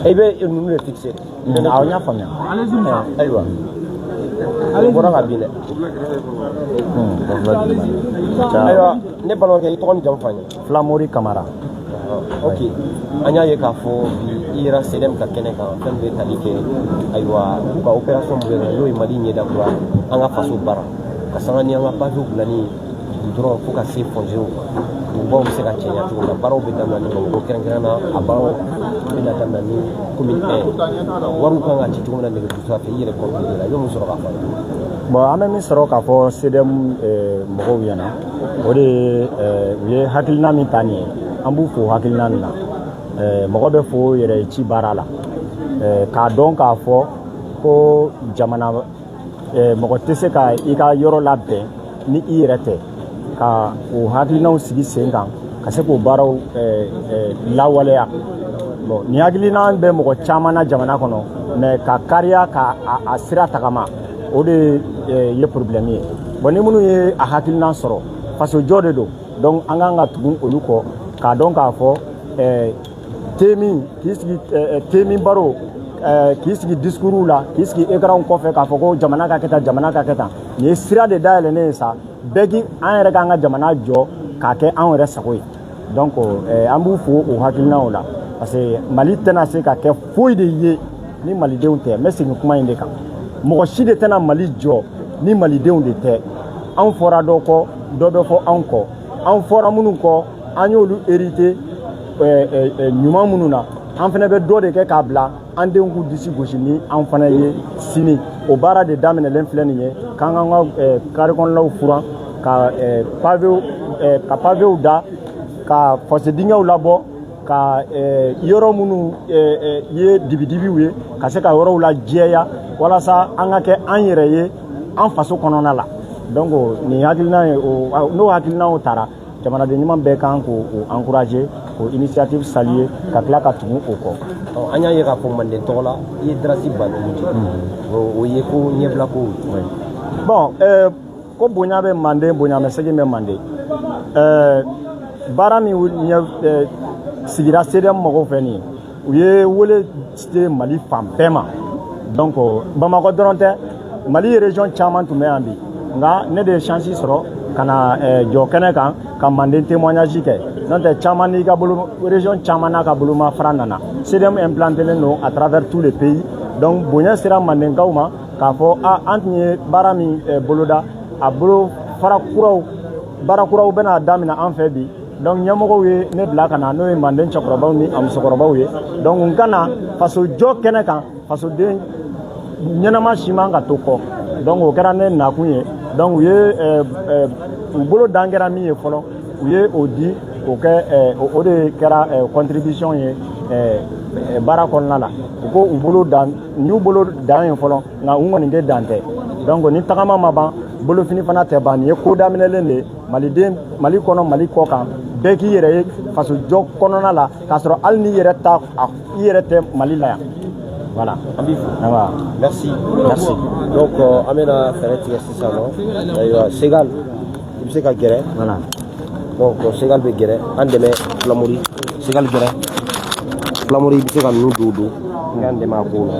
Et bien, nous le fixer. Allez-y. Bora ka bin dɛ ayiwa ne balimakɛ I tɔgɔ ni jamu fɔ an ye Flamori Kamara ok an y'a ye k'a fɔ I yɛrɛ CDM ka kɛnɛ kan fɛn bɛ tali kɛ ayiwa u ka opération min bɛ kɛ n'o ye Mali ɲɛdakura an ka faso baara ka sanga ni an ka papier bilali dɔrɔn fo ka se fɔnsew dugubaw bɛ se ka cɛɲa cogo min na baaraw bɛ daminɛ ni Bamakɔ kɛrɛnkɛrɛnnen na a baaraw bɛna daminɛ ni commune 1 wariw kan ka ci cogo min na nɛgɛjuru sira fɛ I yɛrɛ kɔrɔkɛ la I bɛ mun sɔrɔ k'a fɔ bon an bɛ min sɔrɔ k'a fɔ CDM mɔgɔw ɲɛna o de u ye hakilina min ta nin ye an b'u fo hakilina nin na mɔgɔ bɛ fo yɛrɛ ci baara la k'a dɔn k'a fɔ ko jamana mɔgɔ tɛ se ka I ka yɔrɔ labɛn ni I yɛrɛ tɛ ka o hakilinaw sigi sen kan ka se k'o baaraw lawaleya bon nin hakilina bɛ mɔgɔ caman na jamana kɔnɔ mais ka kariya ka a sira tagama o de ye problème ye bon ni minnu ye a hakilina sɔrɔ faso jɔ de don donc an kan ka tugu olu kɔ k'a dɔn k'a fɔ temi k'i sigi temi baro k'i sigi discours la k'i sigi écran kɔfɛ k'a fɔ ko jamana ka kɛ tan jamana ka kɛ tan nin ye sira de dayɛlɛnnen ye sa bɛɛ ki an yɛrɛ k'an ka jamana jɔ k'a kɛ an yɛrɛ sago ye donc an b'u fo o hakilinaw la parce que Mali tɛna se ka kɛ foyi de ye ni malidenw tɛ n bɛ segin kuma in de kan mɔgɔ si de tɛna Mali jɔ ni malidenw de tɛ an fɔra dɔ kɔ dɔ bɛ fɔ anw kɔ an fɔra minnu kɔ an y'olu hérité ɲuman minnu na an fana bɛ dɔ de kɛ k'a bila an denw k'u disi gosi ni an fana ye sini o baara de daminɛlen filɛ nin ye k'an k'an ka carré kɔnɔnaw furan ka pavew da ka fossé dingɛw labɔ ka yɔrɔ minnu ye dibidibiw ye ka se ka yɔrɔw la jɛya walasa an ka kɛ an yɛrɛ ye an faso kɔnɔna la donc nin hakilina ye n'o hakilinaw taara jamanaden ɲuman bɛɛ kan k'o encourager k'o initiative saluer ka tila ka tugu o kɔ an y'a ye k'a fɔ Manden tɔgɔ la I ye darasi baden di o ye ko ɲɛbila ko bon ko bonya bɛ Manden bonya bɛ segin bɛ Manden baara min sigira CDM mɔgɔw fɛ nin ye u ye wele se Mali fan bɛɛ ma donc Bamakɔ dɔrɔn tɛ Mali région caman tun bɛ yan bi nka ne de ye chance sɔrɔ ka na jɔ kɛnɛ kan ka Manden témoignage kɛ n'o tɛ caman n'i ka bolo région caman n'a ka boloma fara nana CDM implanté don à travers tous les pays donc bonya sera Mandenkaw ma k'a fɔ an tun ye baara min boloda a bolo fara kuraw baara kuraw bɛna daminɛ an fɛ bi donc ɲɛmɔgɔw ye ne bila ka na n'o ye Manden cɛkɔrɔbaw ni a musokɔrɔbaw ye donc n ka na faso jɔ kɛnɛ kan fasoden ɲɛnama si man ka to kɔ donc o kɛra ne nakun ye donc u ye u bolo dan kɛra min ye fɔlɔ u ye o di o kɛ o de kɛra contribution ye baara kɔnɔna la u ko u bolo dan n y'u bolo dan ye fɔlɔ nka u kɔni tɛ dan tɛ donc ni tagama ma ban bolofini fana tɛ ban nin ye ko daminɛlen de ye Mali kɔnɔ Mali kɔ kan bɛɛ k'i yɛrɛ ye faso jɔ kɔnɔna la k'a sɔrɔ hali n'i yɛrɛ tɛ Mali la yan voilà an b'i fo merci donc an bɛna fɛɛrɛ tigɛ sisan nɔ ayiwa Segal I bɛ se ka gɛrɛ voilà donc Segal bɛ gɛrɛ an dɛmɛ Flamori Segal gɛrɛ Flamori I bɛ se ka ninnu don an dɛmɛ a kow la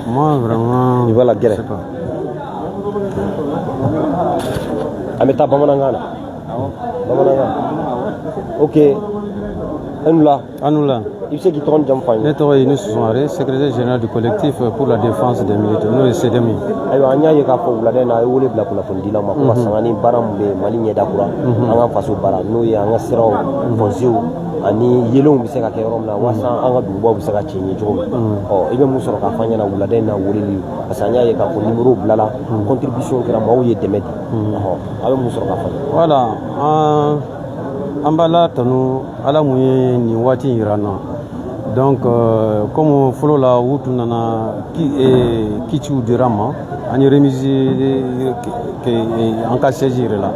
moi vraiment il va la guerre an bɛ taa bamanankan na ok Anula I bɛ se k'i tɔgɔ ni jamu fɔ an ye ne tɔgɔ ye Youssou Soumaré secrétaire général du collectif pour la défense des militaires n'o ye CDM ye ayiwa an y'a ye k'a fɔ wulada in na a ye wele bila kunnafonidilaw ma ko ka sanga ni baara min bɛ Mali ɲɛdakura an ka faso baara n'o ye an ka siraw fɔnsew ani yelenw bɛ se ka kɛ yɔrɔ min na walasa an ka dugubaw bɛ se ka tiɲɛ cogo min I bɛ mun sɔrɔ k'a fɔ an ɲɛna wulada in na weleli parce que an y'a ye k'a fɔ numéro bilala contribution kɛra maaw ye dɛmɛ di a bɛ mun sɔrɔ k'a fɔ voilà an b'a la tanu Ala mun ye nin waati in yira an na donc comme fɔlɔ la u tun nana kiciw dira an ma an ye remise kɛ an ka siège yɛrɛ la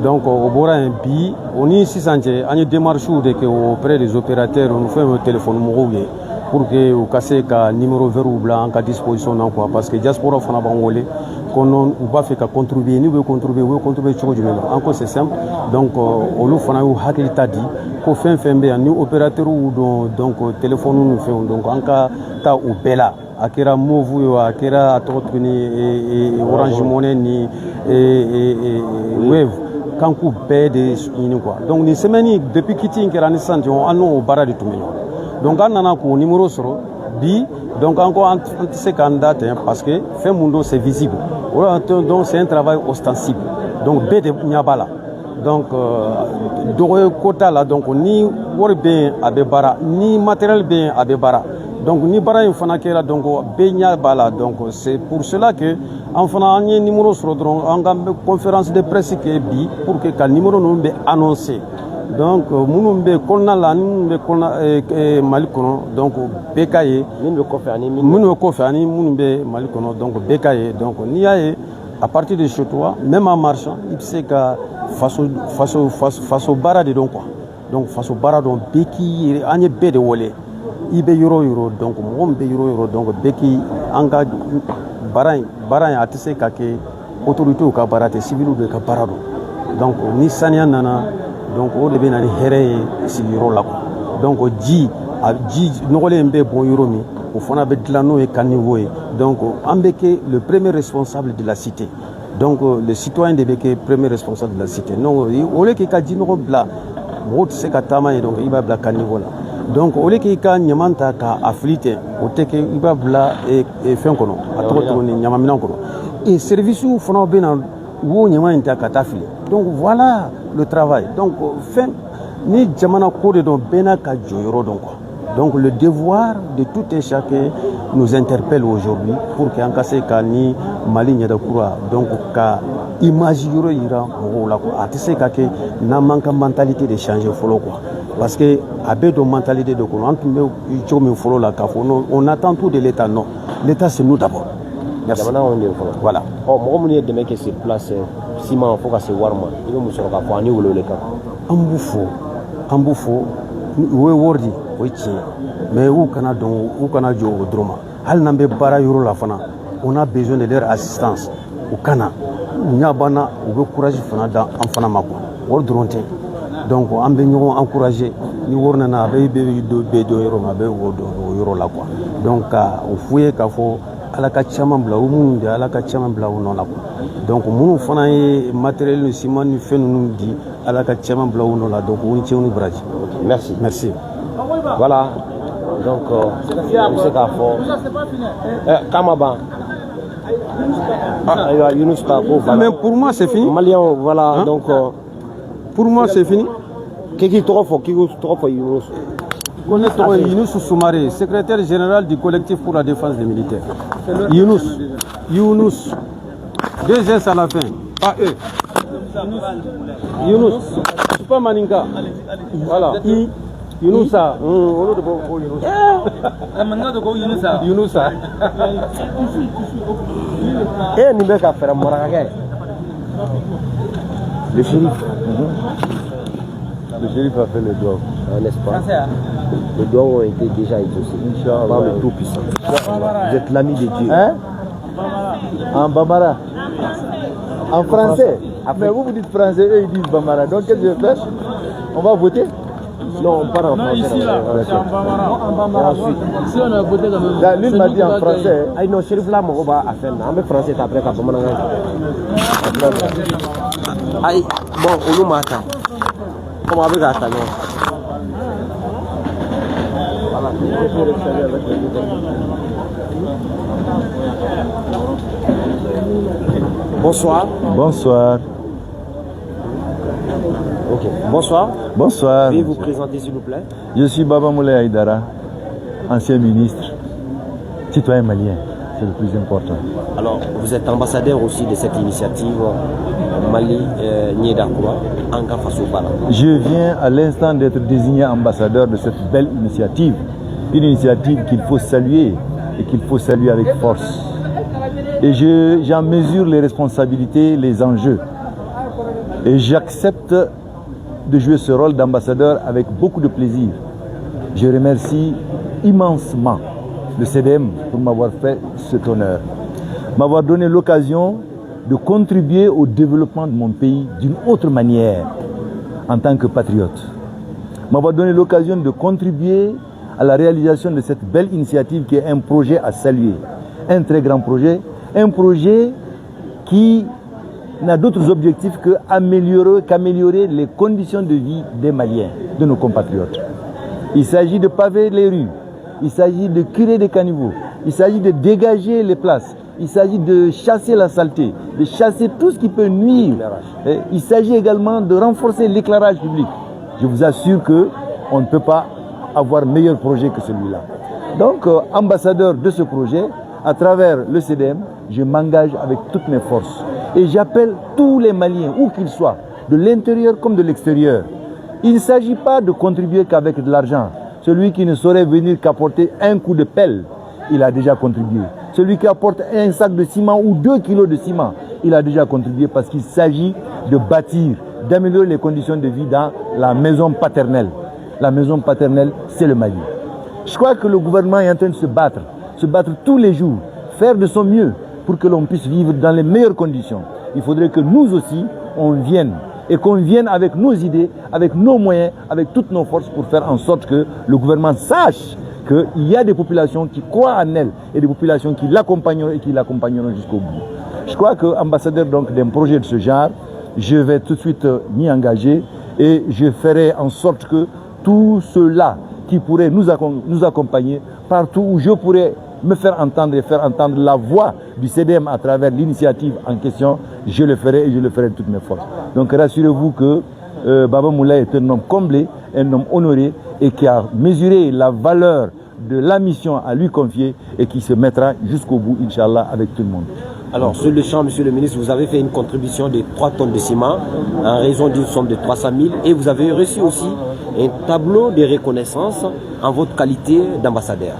Donc, au bora un bi, on y six ans, on y démarche auprès des opérateurs, on fait un téléphone mobile pour que vous cassez un numéro vert ou blanc à disposition quoi, parce que diaspora fana bangolé qu'on va faire contribuer, nous veut contribuer sur du même. Encore c'est simple. Donc, on nous fana eu hakili tadi, qu'on fait un nous opérateur ou donc téléphone nous fait donc en cas ta ou bella. Akira Move, Akira Totuni, Orange Money, ni Wave, Kanku Bede, quoi. Donc, les semaines depuis qu'il y a une santé, on a au barra de tout million. Donc, on a un numéro sur B, donc encore un candidat parce que fait mundo c'est visible. Donc, c'est un travail ostensible. Donc, B de Nyabala. Donc, de quota là, donc, ni word bien à Bebara, ni matériel bien à Bebara. Donc ni bara infana kera donc benya bala donc c'est pour cela que en fana un numéro sur en conférence de presse que bi pour que le numéro non be annoncé donc munum be konna la ni be konna malikono donc bekaye munum ko fani munum be malikono donc bekaye donc ni aye à partir de chez toi même en marchant il sait que face au bara de donc quoi donc face au bara donc beki anye be de wolé ibe euro donc mon be euro donc beki anga baran a tise ka ke autorité ka barate civil de ka barado donc ni sanya nana donc o de be na here sigiro la donc ji nogole mbe bon euro mi o fona be dilano e kanivo donc ambeke le premier responsable de la cité donc le citoyen de beke premier responsable de la cité non o le ke ka ji no bla mo tise ka tama donc iba bla kanivo la donc au lieu qu'il y ait nyamanta ka afflité au teke iba bla et fin kono atoto ni nyamamina kono et service ou fona bena wo nyamanta ka tafli donc voilà le travail donc fin ni jamana ko de don bena ka joyoro donc le devoir de tout un chacun nous interpelle aujourd'hui pour que encasser ka ni mali nya da kura donc ka image yoro ira mo la ko atise ka ke na manka mentalité de changer folo quoi. Parce que avec nos mentalités de on attend tout de l'État. Non, l'État c'est nous d'abord. Merci. Voilà. Oh, moi je suis de sur place. Si moi faut que c'est warm, il me sera pas ni le cas. Ambufo, oui wordi, oui mais où Canada, où Canada au drama. Hal n'ambe bara yoro la fana. On a besoin de leur assistance. Au Canada, Nyabana, ou courage fana dans enfana mako. Wordronte. Donc on peut nous encourager ni wornana be do yoro ma be wodo yoro la quoi donc au fouye ka fo ala ka chama bla umu de ala ka chama bla non la quoi donc munu fana e matériel ni ciment ni fe nous dit ala ka chama bla non la donc on tient nous braji merci voilà donc c'est ka fo Kamaba Younous Kako mais pour moi c'est fini Malien voilà hein? Donc pour moi c'est fini. Qui trop fort Younous. Younous Soumaré, secrétaire général du collectif pour la défense des militaires. Younous. 2 S à la fin. Pas eux. Younous. C'est pas Maninka. Voilà. Younousa. Younousa. Eh, ni beka faire moragay. Le shérif. Le shérif a fait le doigt, n'est-ce pas? Les doigts ont été déjà exaucés par le Tout-Puissant. Vous êtes l'ami de Dieu. Hein? En Bambara. En français. Mais vous dites français, eux ils disent Bambara. Donc qu'est-ce que je fais? On va voter? Non, on parle en français. Ici là, c'est en Bambara. Si on a voté quand même. L'une m'a dit en français. Ah non, shérif là, on va à faire. En français, après, quand on aïe, bon, on nous matin. Comment avec la tanière? Bonsoir. Bonsoir. Ok. Bonsoir. Bonsoir. Veuillez vous présenter s'il vous plaît. Je suis Baba Moulay Aïdara, ancien ministre, citoyen malien. C'est le plus important. Alors, vous êtes ambassadeur aussi de cette initiative Mali Niedakwa, Anga Fasoubara. Je viens à l'instant d'être désigné ambassadeur de cette belle initiative. Une initiative qu'il faut saluer et qu'il faut saluer avec force. Et j'en mesure les responsabilités, les enjeux. Et j'accepte de jouer ce rôle d'ambassadeur avec beaucoup de plaisir. Je remercie immensement le CDM pour m'avoir fait cet honneur, m'avoir donné l'occasion de contribuer au développement de mon pays d'une autre manière en tant que patriote, m'avoir donné l'occasion de contribuer à la réalisation de cette belle initiative qui est un projet à saluer, un très grand projet, un projet qui n'a d'autres objectifs qu'améliorer les conditions de vie des Maliens, de nos compatriotes. Il s'agit de paver les rues, il s'agit de curer des caniveaux, il s'agit de dégager les places, il s'agit de chasser la saleté, de chasser tout ce qui peut nuire. Il s'agit également de renforcer l'éclairage public. Je vous assure qu'on ne peut pas avoir meilleur projet que celui-là. Donc, ambassadeur de ce projet, à travers le CDM, je m'engage avec toutes mes forces. Et j'appelle tous les Maliens, où qu'ils soient, de l'intérieur comme de l'extérieur. Il ne s'agit pas de contribuer qu'avec de l'argent. Celui qui ne saurait venir qu'apporter un coup de pelle, il a déjà contribué. Celui qui apporte un sac de ciment ou 2 kilos de ciment, il a déjà contribué parce qu'il s'agit de bâtir, d'améliorer les conditions de vie dans la maison paternelle. La maison paternelle, c'est le Mali. Je crois que le gouvernement est en train de se battre tous les jours, faire de son mieux pour que l'on puisse vivre dans les meilleures conditions. Il faudrait que nous aussi, on vienne et qu'on vienne avec nos idées, avec nos moyens, avec toutes nos forces pour faire en sorte que le gouvernement sache qu'il y a des populations qui croient en elle et des populations qui l'accompagneront et qui l'accompagneront jusqu'au bout. Je crois qu'ambassadeur d'un projet de ce genre, je vais tout de suite m'y engager et je ferai en sorte que tout cela qui pourrait nous accompagner partout où je pourrais me faire entendre et faire entendre la voix du CDM à travers l'initiative en question, je le ferai et je le ferai de toutes mes forces. Donc rassurez-vous que Baba Moulay est un homme comblé, un homme honoré et qui a mesuré la valeur de la mission à lui confier et qui se mettra jusqu'au bout, Inch'Allah, avec tout le monde. Alors, sur le champ, monsieur le ministre, vous avez fait une contribution de 3 tonnes de ciment en raison d'une somme de 300 000 et vous avez reçu aussi un tableau de reconnaissance en votre qualité d'ambassadeur.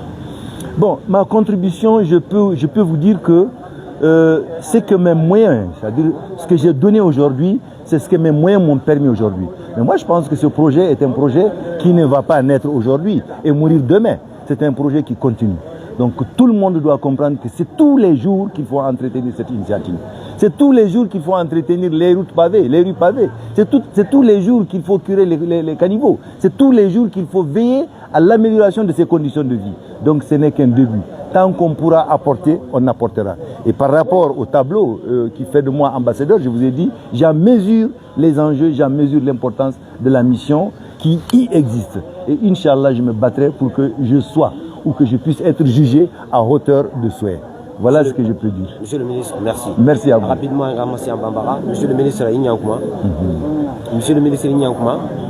Bon, ma contribution, je peux vous dire que c'est que mes moyens, c'est-à-dire ce que j'ai donné aujourd'hui, c'est ce que mes moyens m'ont permis aujourd'hui. Mais moi, je pense que ce projet est un projet qui ne va pas naître aujourd'hui et mourir demain. C'est un projet qui continue. Donc tout le monde doit comprendre que c'est tous les jours qu'il faut entretenir cette initiative. C'est tous les jours qu'il faut entretenir les routes pavées, les rues pavées. C'est tous les jours qu'il faut curer les caniveaux. C'est tous les jours qu'il faut veiller à l'amélioration de ces conditions de vie. Donc ce n'est qu'un début. Tant qu'on pourra apporter, on apportera. Et par rapport au tableau qui fait de moi ambassadeur, je vous ai dit, j'en mesure les enjeux, j'en mesure l'importance de la mission qui y existe. Et Inch'Allah, je me battrai pour que je sois ou que je puisse être jugé à hauteur de souhait. Voilà ce que je peux dire. Monsieur le ministre, merci. Merci à vous. Rapidement, Ramassi Bambara. Monsieur le ministre, Monsieur le ministre,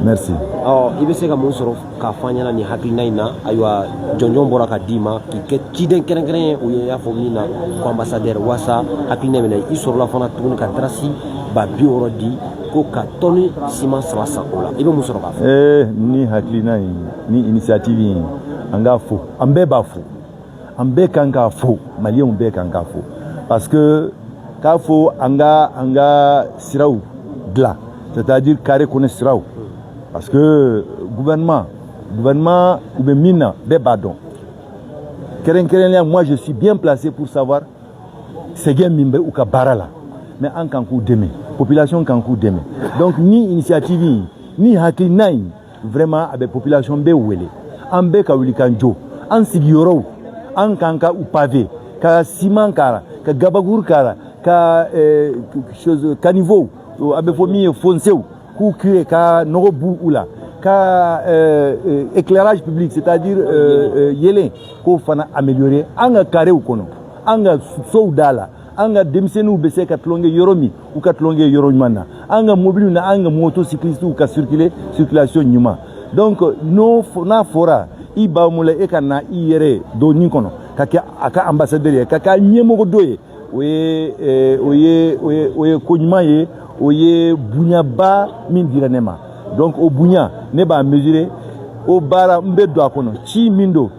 merci. Alors, il veut se ka mun sɔrɔ k'a fɔ an ɲɛna nin hakilina in na ayiwa jɔnjɔn bɔra ka d'i ma k'i kɛ ciden kɛrɛnkɛrɛn ye o ye y'a fɔ min na ko ambassadeur waasa hakilina minɛ i sɔrɔla fana tuguni ka darasi 60 di ko ka tɔni siman 3 san o la i bɛ mun sɔrɔ k'a fɔ. Ni hakilina in ni initiative in an k'a fo an bɛɛ b'a fo an bɛɛ kan k'a fo maliyɛnw bɛɛ kan k'a fo parce que k'a fo an ka siraw dilan c'est-à-dire carré kɔnɔ siraw parce que gouvernement ou bien mina bɛɛ b'a dɔn kɛrɛnkɛrɛnnenya moi je suis bien placé pour savoir sɛgɛn min bɛ u ka baara la mais an kan k'u dɛmɛ population kan k'u dɛmɛ donc ni initiative in ni hakilina in vraiment a bɛ population bɛɛ wele an bɛɛ ka wuli kan jɔ an sigiyɔrɔw an kan ka u pavé ka ciment k'a la ka gabagour k'a la ka caniveau a bɛ fɔ min ye fonsew k'u curé ka nɔgɔ bu u la ka éclairage public c'est-à-dire yelen k'o fana améliorer an ka carréw kɔnɔ an ka sow da la an ka denmisɛnninw bɛ se ka tulonkɛ yɔrɔ min u ka tulonkɛ yɔrɔ ɲuman na an ka mobiliw na an ka motocyclistew ka circulation ɲuman donc n'a fɔra i Baba Moulay e ka na i yɛrɛ don nin kɔnɔ ka kɛ a ka ambassadeur ye ka kɛ a ɲɛmɔgɔ dɔ ye o ye ko ɲuman ye o ye bonyaba min dira ne ma donc o bonya ne b'a mesurer o baara n bɛ don a kɔnɔ ci min don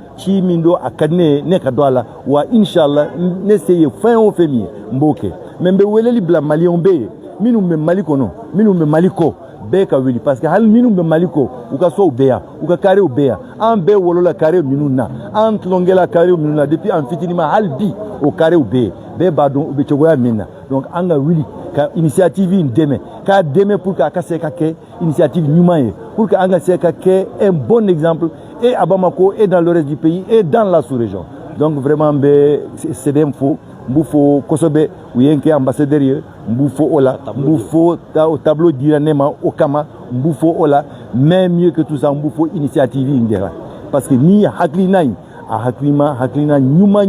a ka di ne ye ne ka don a la wa Inch'Allah ne se ye fɛn o fɛn min ye n b'o kɛ mais n bɛ weleli bila maliyɛnw bɛɛ ye minnu bɛ Mali kɔnɔ minnu bɛ Mali kɔ bɛɛ ka wuli parce que hali minnu bɛ Mali kɔ u ka sow bɛ yan u ka carrés bɛ yan an bɛɛ wolola carré minnu na an tulonkɛla carré minnu na depuis an fitinin hali bi o carrés bɛ yen bɛɛ b'a dɔn u bɛ cogoya min na donc an ka wuli ka initiative in dɛmɛ k'a dɛmɛ pour que a ka se ka kɛ initiative ɲuman ye pour que an ka se ka kɛ un bon exemple et à Bamako et dans le reste du pays et dans la sous-région donc vraiment n bɛ CDM fo n b'u fo kosɛbɛ u ye n kɛ ambassadeur ye n b'u fo o la n b'u fo o tableau dira ne ma o kama n b'u fo o la mais mieux que tout ça n b'u fo initiative in de la parce que ni hakilina in a hakilina ɲuman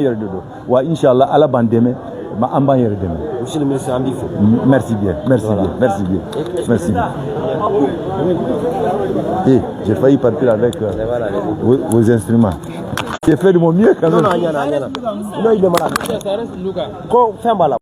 yɛrɛ de don wa inchallah ala b'an dɛmɛ an b'an yɛrɛ dɛmɛ. Monsieur le ministre an b'i fo. Merci bien. Et j'ai failli partir avec vos instruments. J'ai fait de mon mieux quand même. Non, il est malade. Ko fɛn b'a la.